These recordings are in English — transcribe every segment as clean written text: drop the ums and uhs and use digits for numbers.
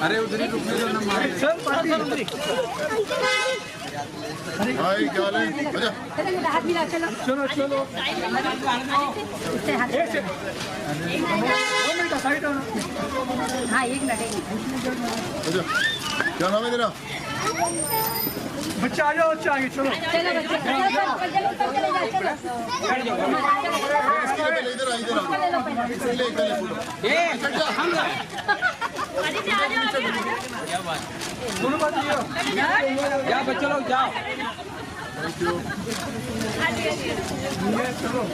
अरे उधर ही रुकने दो ना भाई क्या हाल है? चलो चलो हाँ एक मिनट क्या नाम है तेरा? बच्चा आ जाओ, बच्चा आगे चलो चलो जाओ बच्चों लोग जाओ। Thank you.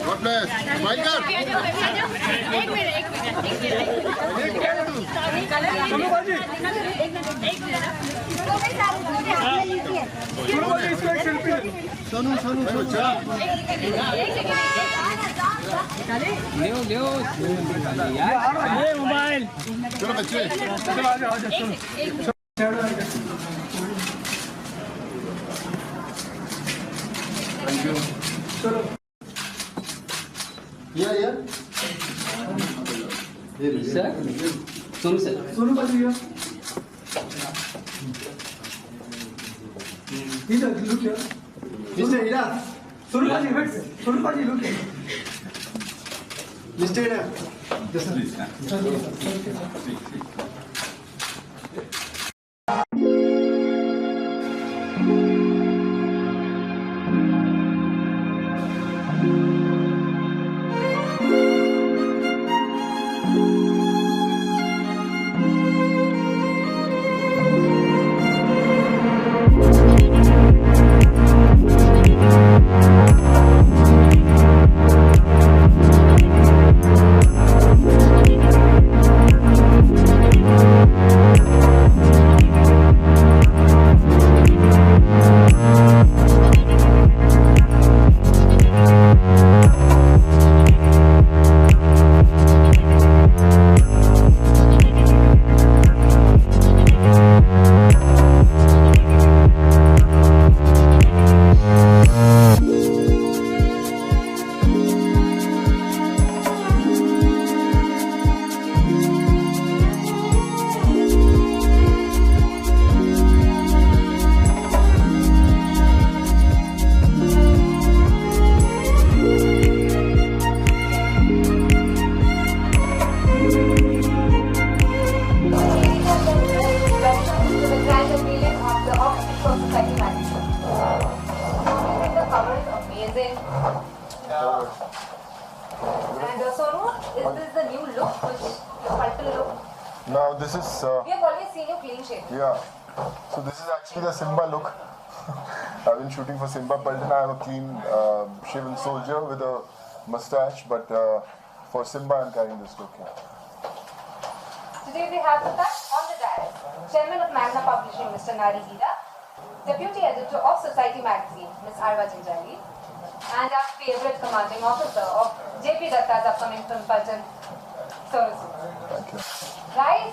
God bless. Smile कर। एक मिनट सोनू सोनू मोबाइल चलो बच्चे चलो आ जाओ थैंक यू। चलो सर सोनू सर सोनू पाजी इधर look here mister Heera Sonu paji wait Sonu paji look here mister Heera just please Now this is we have always seen you clean shaven. yeah. So this is actually the Simba look. I've been shooting for Simba Paltan. I'm a clean shaven soldier with a mustache, but for Simba I'm carrying this look here. Today we have with us on the dais Chairman of Magna Publishing, Mr. Nari Hira, Deputy Editor of Society Magazine, Ms. Arva Jinjali, and our favorite commanding officer of JP Datta's upcoming film Paltan, Sonu. Thank you. Guys,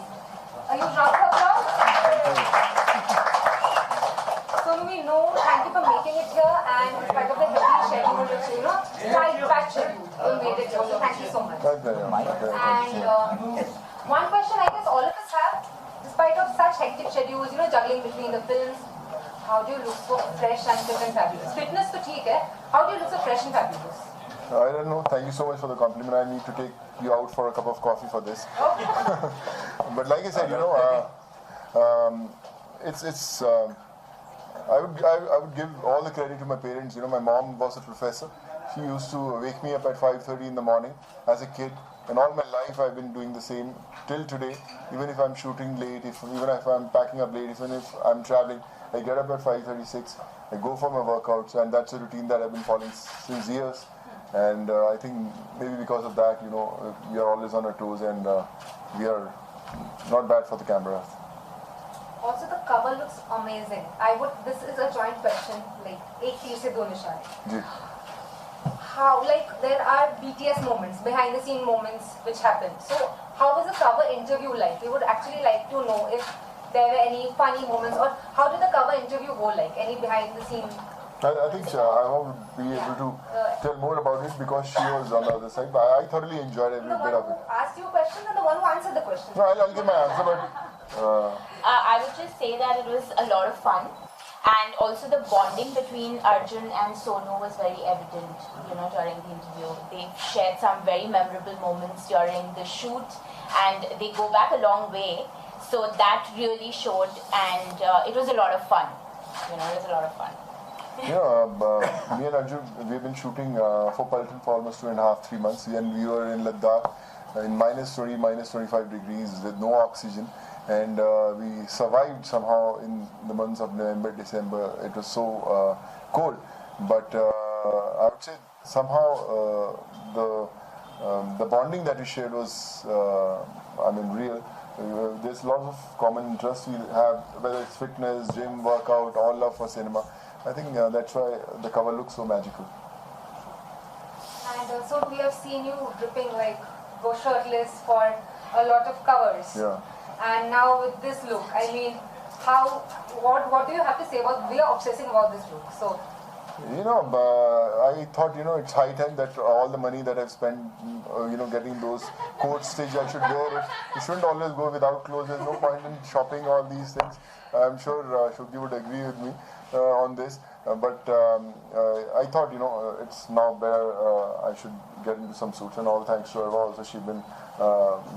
a huge round of applause. Sonu, we know, thank you for making it here, and in spite of the heavy schedule, tight schedule, you made it here, so thank you so much. Thank you very much. And one question I guess all of us have, despite of such hectic schedules, juggling between the films, how do you look so fresh and fit and fabulous? Fitness to theek hai, how do you look so fresh and fabulous? I don't know. Thank you so much for the compliment. I need to take you out for a cup of coffee for this. But like I said, it's. I would give all the credit to my parents. My mom was a professor. She used to wake me up at 5:30 in the morning as a kid, and all my life I've been doing the same till today. Even if I'm shooting late, even if I'm packing up late, even if I'm traveling, I get up at 5:36. I go for my workouts, and that's a routine that I've been following since years. And I think maybe because of that, we are always on our toes, and we are not bad for the camera. Also, the cover looks amazing. This is a joint question, like, ek tir se do nishane. how, like, there are BTS moments, behind the scene moments which happen. So how was the cover interview like? We would actually like to know if there were any funny moments, or how did the cover interview go like? Any behind the scene? I think I won't be able to tell more about it because she was on the other side, but I thoroughly enjoyed every bit of it. The one who asked you a question and the one who answered the question. No, I'll give my answer, but I would just say that it was a lot of fun, and also the bonding between Arjun and Sonu was very evident, during the interview. They shared some very memorable moments during the shoot, and they go back a long way, so that really showed, and it was a lot of fun. It was a lot of fun. Me and Arjun, we've been shooting for Paltan for almost 2.5, 3 months, and we were in Ladakh in minus 20, minus 25 degrees with no oxygen, and we survived somehow in the months of November, December. It was so cold, but I would say somehow the bonding that we shared was, real. There's lots of common interests we have, whether it's fitness, gym, workout, all love for cinema. I think that's why the cover looks so magical. And so we have seen you dripping, like, go shirtless for a lot of covers. Yeah. And now with this look, I mean, what do you have to say about, we are obsessing about this look, so. I thought, it's high time that all the money that I've spent, getting those coat stitch, I should wear it. You shouldn't always go without clothes. There's no point in shopping all these things. I'm sure Shukti would agree with me on this. But I thought, it's now better I should get into some suits. And all thanks to her also, she's been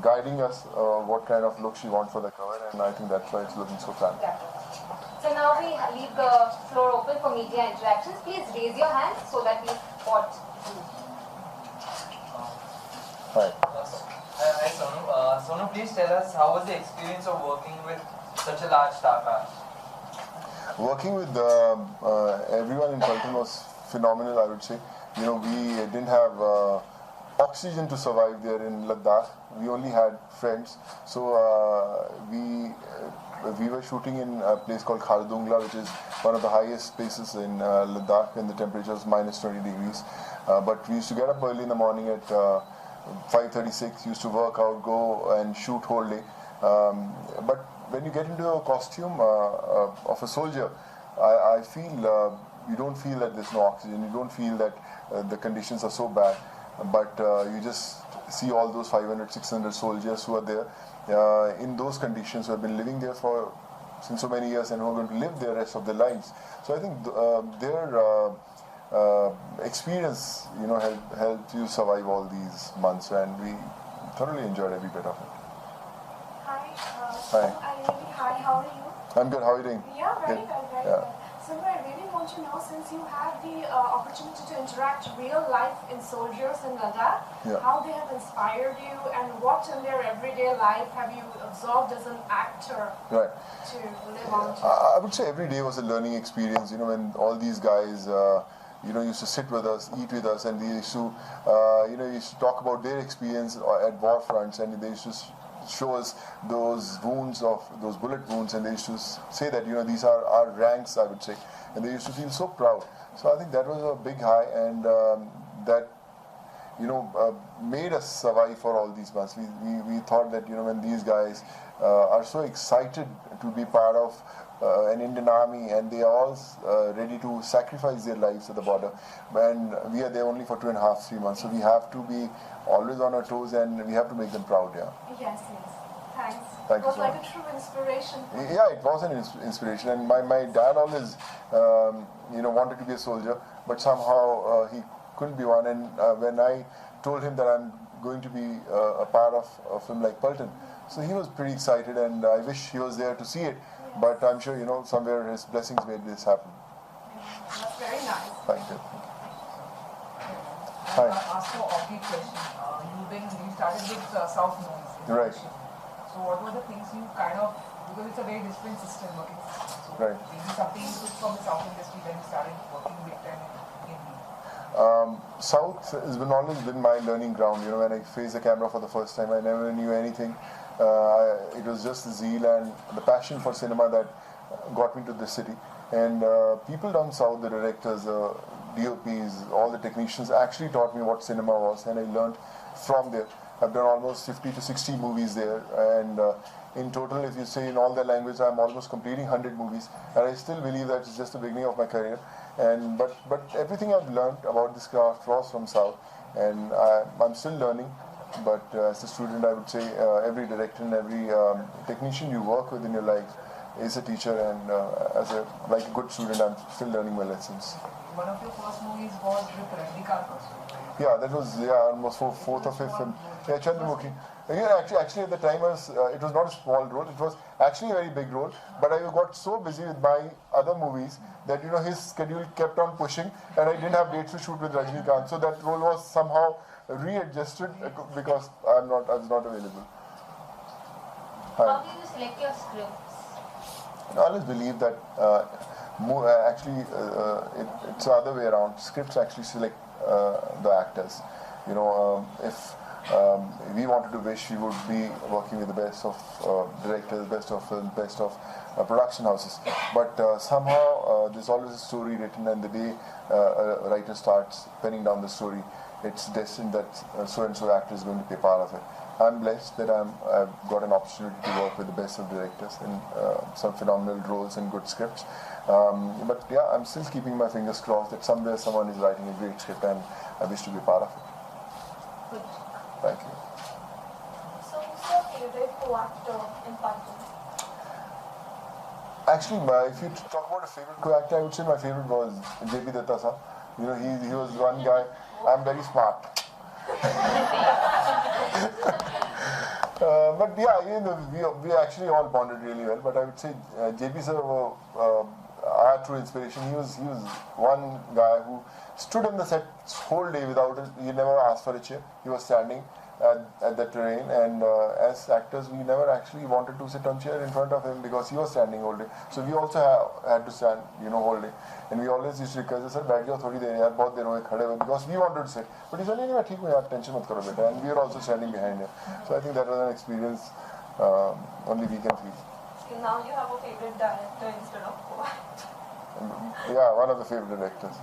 guiding us what kind of look she wants for the cover. And I think that's why it's looking so fun. So now we leave the floor open for media interactions. Please raise your hands so that we spot you. Hi. Hi Sonu. Sonu, please tell us, how was the experience of working with such a large star cast? Working with everyone in Paltan was phenomenal, I would say. We didn't have oxygen to survive there in Ladakh. We only had friends. So we were shooting in a place called Khardungla, which is one of the highest places in Ladakh, and the temperature is minus 20 degrees. But we used to get up early in the morning at 5:36, used to work out, go and shoot whole day. But when you get into a costume of a soldier, I feel you don't feel that there's no oxygen, you don't feel that the conditions are so bad, but you just see all those 500, 600 soldiers who are there in those conditions, who have been living there since so many years and who are going to live the rest of their lives. So I think their experience, helped you survive all these months, and we thoroughly enjoyed every bit of it. Hi. Hi, how are you? I'm good. How are you doing? Yeah, very Good. well, very Yeah. well. So I really want to know, since you had the opportunity to interact real life in soldiers in Ladakh, Yeah. how they have inspired you, and what in their everyday life have you absorbed as an actor Right. to live on to? I would say every day was a learning experience. When all these guys, used to sit with us, eat with us, and they used to, used to talk about their experience at war fronts, and they used to show us those bullet wounds, and they used to say that these are our ranks, I would say, and they used to feel so proud. So I think that was a big high, and that made us survive for all these months. We thought that when these guys are so excited to be part of an Indian army, and they are all ready to sacrifice their lives at the border, and we are there only for 2.5, 3 months, so we have to be always on our toes, and we have to make them proud. Yes. Thanks. Thank It was you so like much. a true inspiration. Yeah, it was an inspiration, and my dad always wanted to be a soldier, but somehow he couldn't be one. And when I told him that I'm going to be a part of a film like Paltan, so he was pretty excited, and I wish he was there to see it. But I'm sure somewhere his blessings made this happen. That's very nice. Thank you. Hi. Ask a off question. You started with South Noise. Right. So what were the things you because it's a very different system, working system. So Right. maybe something you took from the South industry when you started working big time in Hindi. South has always been my learning ground. When I faced the camera for the first time, I never knew anything. It was just the zeal and the passion for cinema that got me to this city. And people down south, the directors, DOPs, all the technicians actually taught me what cinema was, and I learned from there. I've done almost 50 to 60 movies there, and in total, if you say in all the languages, I'm almost completing 100 movies, and I still believe that it's just the beginning of my career. And but everything I've learned about this craft was from South, and I'm still learning. But as a student, I would say every director and every technician you work with in your life is a teacher, and like a good student, I'm still learning my lessons. One of your first movies was with Randy Carlos. Yeah, that was almost fourth or fifth film. Yeah, Chandramukhi. Yeah, actually at the time it was not a small role. It was actually a very big role. But I got so busy with my other movies that his schedule kept on pushing, and I didn't have dates to shoot with Rajinikanth. So that role was somehow readjusted because I was not available. How do you select your scripts? I always believe that it's the other way around. Scripts actually select the actors. If we wanted to wish, we would be working with the best of directors, best of film, best of production houses. But somehow there's always a story written, and the day a writer starts penning down the story, it's destined that so-and-so actor is going to be a part of it. I'm blessed that I've got an opportunity to work with the best of directors in some phenomenal roles and good scripts. But yeah, I'm still keeping my fingers crossed that somewhere someone is writing a great script, and I wish to be part of it. Good. Thank you. So, who's your favorite co-actor in Paltan? Actually, if you talk about a favorite co-actor, I would say my favorite was JP Datta sir. He was one guy. I'm very smart. But yeah, we actually all bonded really well. But I would say JP sir were our true inspiration. He was one guy who stood on the set whole day without it. He never asked for a chair. He was standing at the terrain, and as actors, we never actually wanted to sit on chair in front of him because he was standing all day. So we also had to stand, whole day. And we always used to request, sir, बैठ जाओ थोड़ी देर यार, बहुत देर हो गए खड़े हुए, because we wanted to sit. But he said, नहीं ठीक है यार, tension मत करो बेटा. And we were also standing behind him. So I think that was an experience only we can feel. So now you have a favorite director instead of co-actor. Yeah, one of the favorite directors.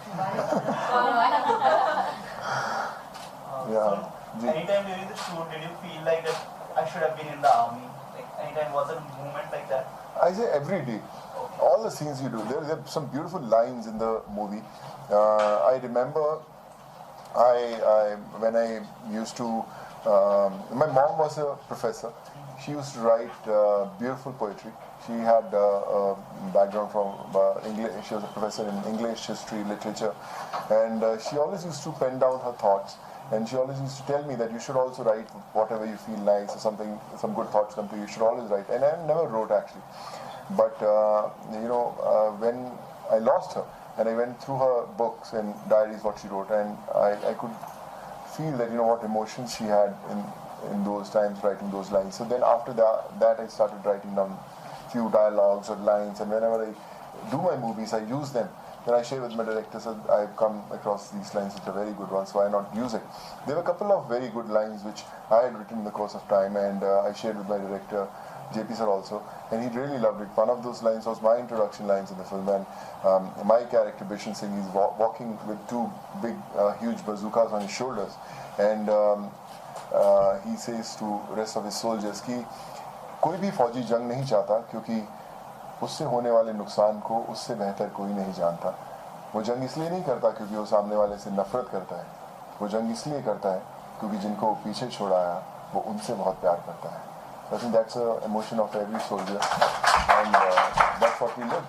Yeah. Anytime during the shoot, did you feel like that I should have been in the army? Like anytime was a moment like that? I say every day. All the scenes you do, there are some beautiful lines in the movie. I remember when I used to, my mom was a professor. She used to write beautiful poetry. She had a background from English. She was a professor in English, history, literature. And she always used to pen down her thoughts. And she always used to tell me that you should also write whatever you feel nice or something, some good thoughts come to you. You should always write. And I never wrote actually. But when I lost her and I went through her books and diaries, what she wrote, and I could feel that what emotions she had in those times writing those lines. So then after that I started writing down few dialogues or lines, and whenever I do my movies, I use them. Then I share with my directors, I've come across these lines which are very good ones, so why not use it? There were a couple of very good lines which I had written in the course of time, and I shared with my director, JP sir also, and he really loved it. One of those lines was my introduction lines in the film, and my character Bishan Singh is walking with two big, huge bazookas on his shoulders, and he says to rest of his soldiers कि कोई भी फौजी जंग नहीं चाहता क्योंकि उससे होने वाले नुकसान को उससे बेहतर कोई नहीं जानता. वो जंग इसलिए नहीं करता क्योंकि वो सामने वाले से नफरत करता है. वो जंग इसलिए करता है क्योंकि जिनको वो पीछे छोड़ाया वो उनसे बहुत प्यार करता है. I think that's an emotion of every soldier, and that's what we live.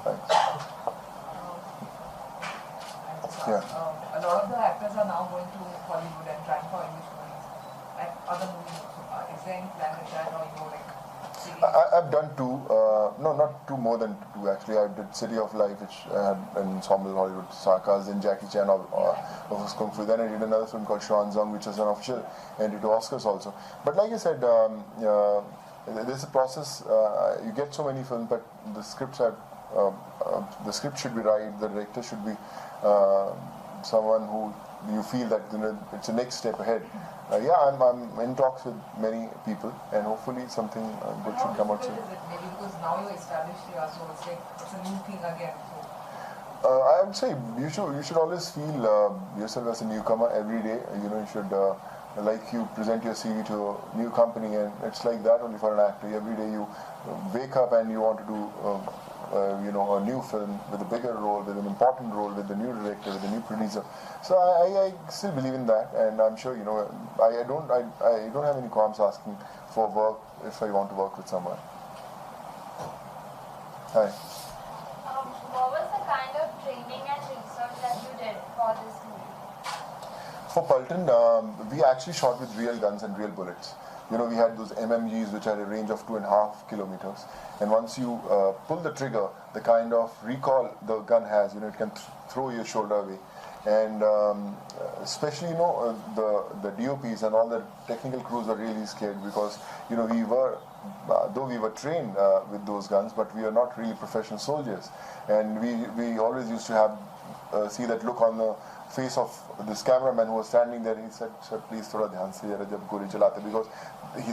Thanks. Yeah. A lot of the actors are now going to Hollywood and trying for English movies and other movies also. Is there any plan like that, or I've done two, no, not two, more than two actually. I did City of Life, which had an ensemble Hollywood Sakas, then Jackie Chan of Kung Fu. Then I did another film called Xuan Zong, which was an official entry to Oscars also. But like I said, there's a process. You get so many films, but the scripts have, the script should be right. The director should be someone who you feel that it's the next step ahead. Yeah, I'm in talks with many people, and hopefully something good should come out soon. Maybe because now you're established here, so it's a new thing again. So. I would say you should always feel yourself as a newcomer every day. You know, you should like you present your CV to a new company, and it's like that only for an actor. Every day you wake up and you want to do you know, a new film with a bigger role, with an important role, with a new director, with a new producer. So I still believe in that, and I'm sure, you know, I don't have any qualms asking for work if I want to work with someone. Hi. What was the kind of training and research that you did for this movie? For Paltan, we actually shot with real guns and real bullets. You know, we had those MMGs which had a range of 2.5 kilometers. And once you pull the trigger, the kind of recoil the gun has, you know, it can throw your shoulder away. And especially, you know, the DOPs and all the technical crews were really scared because, you know, we were, though we were trained with those guns, but we are not really professional soldiers. And we always used to have, see that look on the face of this cameraman who was standing there. He said, "Sir, please thoda dhyan se jara jab goli chalate," because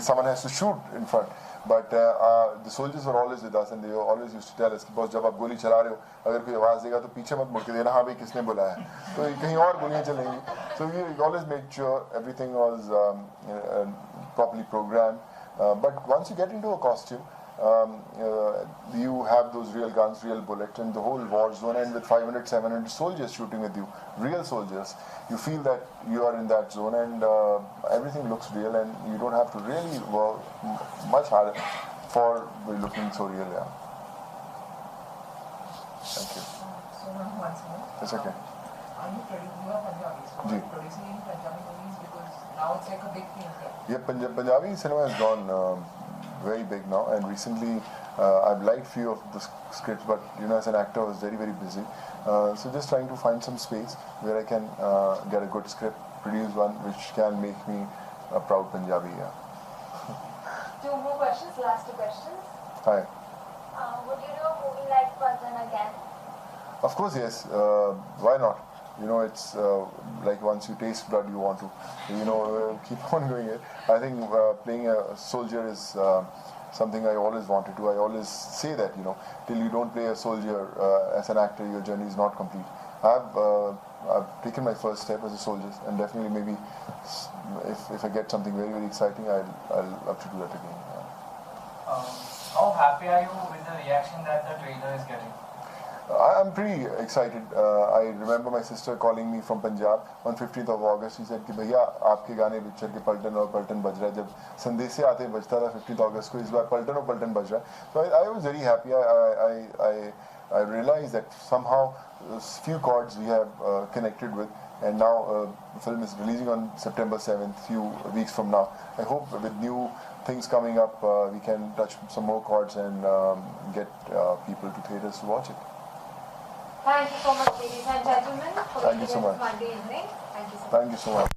someone has to shoot in front. But the soldiers were always with us, and they always used to tell us, "Boss, जब आप गोली चला रहे हो, अगर कोई आवाज देगा तो पीछे मत मुड़ के देना, हाँ भाई किसने बुलाया है, तो कहीं और गोलियां चलेंगी." So we always made sure everything was properly programmed. But once you get into a costume, you have those real guns, real bullets, and the whole war zone, and with 500, 700 soldiers shooting with you, real soldiers, you feel that you are in that zone, and everything looks real, and you don't have to really work much harder for looking so real. Yeah. Thank you. So once more. It's okay. Are you Punjabi? So are you producing any Punjabi movies, because now it's like a big thing here? Yeah, Punjabi cinema has gone very big now, and recently I've liked few of the scripts, but you know, as an actor I was very busy, so just trying to find some space where I can get a good script, produce one which can make me a proud Punjabi. Yeah. 2 more questions, last 2 questions. Hi. Would you do a movie like Paltan again? Of course, yes. Why not? You know, it's like once you taste blood, you want to, you know, keep on doing it. I think playing a soldier is something I always wanted to. I always say that, you know, till you don't play a soldier as an actor, your journey is not complete. I've taken my first step as a soldier, and definitely maybe if I get something very exciting, I'll love to do that again. Yeah. How happy are you with the reaction that the trailer is getting? I'm pretty excited. I remember my sister calling me from Punjab on 15th of August. She said कि भैया आपके गाने picture के पलटन और पलटन बज रहा है. जब संदेश से आते बजता था 15th August को, इस बार पलटन और पलटन बज रहा है. So I was very happy. I realized that somehow few chords we have connected with, and now the film is releasing on September 7th, few weeks from now. I hope with new things coming up we can touch some more chords and get people to theaters to watch it. Thank you so much, ladies and gentlemen, for Thank you so much. Monday evening. Thank you so much. Thank you so much.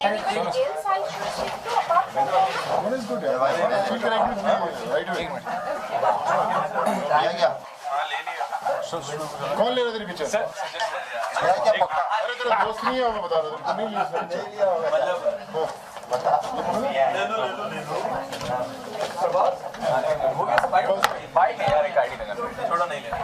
Anybody else I should speak to apart from them? One is good. Yeah. She connect with me right away. कौन ले रहा तेरी picture? Sir क्या पक्का? अरे तेरा दोस्त नहीं है, मैं बता रहा हूँ. तू नहीं लिया मतलब बता. ले लो. हो गया बाइक है यार, एक आईडी लगा छोड़ा नहीं लेना.